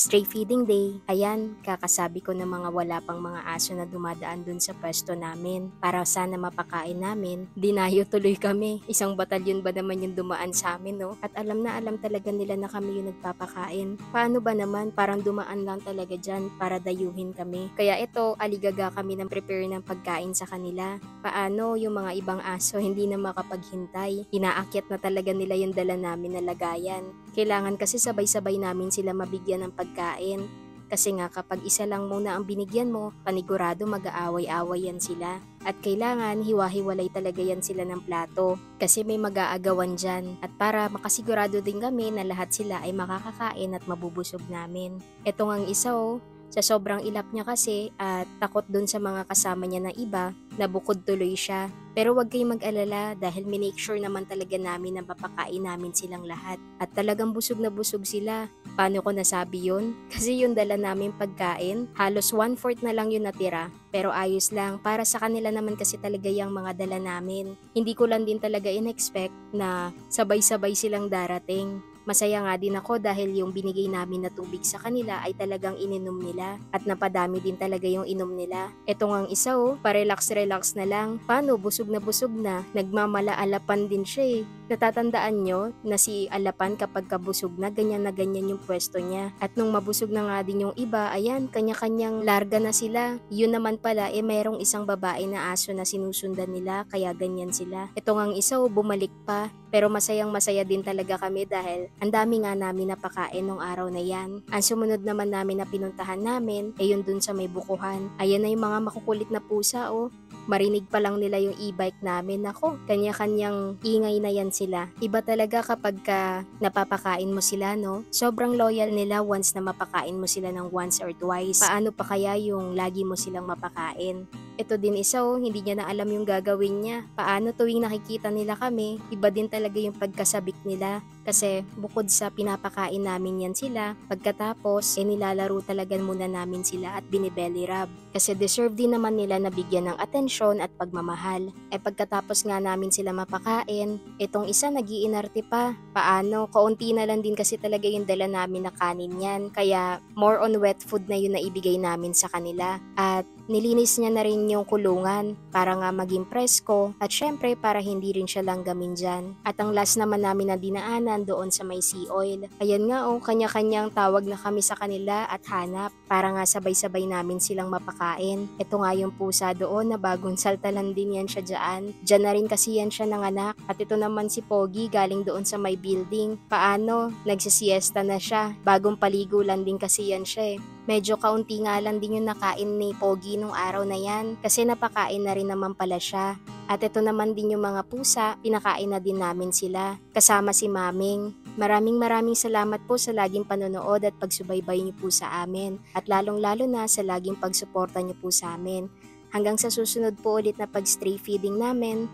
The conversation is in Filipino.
stray feeding day, ayan, kakasabi ko ng mga wala pang mga aso na dumadaan dun sa pwesto namin para sana mapakain namin. Dinayo tuloy kami. Isang batalyon ba naman yung dumaan sa amin, no? At alam na alam talaga nila na kami yung nagpapakain. Paano ba naman? Parang dumaan lang talaga dyan para dayuhin kami. Kaya ito, aligaga kami ng prepare ng pagkain sa kanila. Paano yung mga ibang aso hindi na makapaghintay? Inaakyat na talaga nila yung dala namin na lagayan. Kailangan kasi sabay-sabay namin sila mabigyan ng pagkain. Kasi nga kapag isa lang muna ang binigyan mo, panigurado mag-aaway-away yan sila. At kailangan hiwa-hiwalay talaga yan sila ng plato kasi may mag-aagawan dyan. At para makasigurado din kami na lahat sila ay makakakain at mabubusog namin. Ito ngang isa sa sobrang ilap niya kasi at takot dun sa mga kasama niya na iba, nabukod tuloy siya. Pero wag kayong mag-alala dahil minake sure naman talaga namin na papakain namin silang lahat. At talagang busog na busog sila. Paano ko nasabi yun? Kasi yung dala namin pagkain, halos 1/4 na lang yung natira. Pero ayos lang, para sa kanila naman kasi talaga yung mga dala namin. Hindi ko lang din talaga in-expect na sabay-sabay silang darating. Masaya nga din ako dahil yung binigay namin na tubig sa kanila ay talagang ininom nila at napadami din talaga yung inom nila. Ito ngang isa pa-relax-relax na lang. Paano? Busog na, nagmamala-alapan din siya eh. Natatandaan nyo na si Alapan kapag kabusog na ganyan yung pwesto niya. At nung mabusog na nga din yung iba, ayan, kanya-kanyang larga na sila. Yun naman pala, merong isang babae na aso na sinusundan nila, kaya ganyan sila. Ito ngang isa bumalik pa. Pero masayang-masaya din talaga kami dahil ang dami nga namin napakain nung araw na yan. Ang sumunod naman namin na pinuntahan namin yun dun sa may bukuhan. Ayan na yung mga makukulit na pusa Marinig pa lang nila yung e-bike namin. Nako, kanya-kanyang ingay na yan sila. Iba talaga kapag napapakain mo sila, no? Sobrang loyal nila once na mapakain mo sila ng once or twice. Paano pa kaya yung lagi mo silang mapakain? Ito din isa hindi niya na alam yung gagawin niya. Paano tuwing nakikita nila kami, iba din talaga yung pagkasabik nila. Kasi bukod sa pinapakain namin yan sila, pagkatapos nilalaro talaga muna namin sila at binibelly rub. Kasi deserve din naman nila na bigyan ng atensyon at pagmamahal. Pagkatapos nga namin sila mapakain, itong isa nag-iinarte pa. Paano? Kaunti na lang din kasi talaga yung dala namin na kanin yan. Kaya more on wet food na yun na ibigay namin sa kanila. At nilinis niya na rin yung kulungan para nga maging presko at syempre para hindi rin siya langgamin dyan. At ang last naman namin na dinaanan doon sa may sea oil. Ayan nga kanya-kanyang tawag na kami sa kanila at hanap para nga sabay-sabay namin silang mapakain. Ito nga yung pusa doon na bagong saltalan din yan siya dyan. Dyan na rin kasi yan siya nanganak. At ito naman si Pogi galing doon sa may building. Paano? Nagsisiesta na siya. Bagong paligo lang din kasi yan siya Medyo kaunti nga lang din yung nakain ni Pogi nung araw na yan kasi napakain na rin naman pala siya. At ito naman din yung mga pusa, pinakain na din namin sila kasama si Maming. Maraming salamat po sa laging panonood at pagsubaybay niyo po sa amin at lalong-lalo na sa laging pagsuporta niyo po sa amin. Hanggang sa susunod po ulit na pag-stray feeding namin.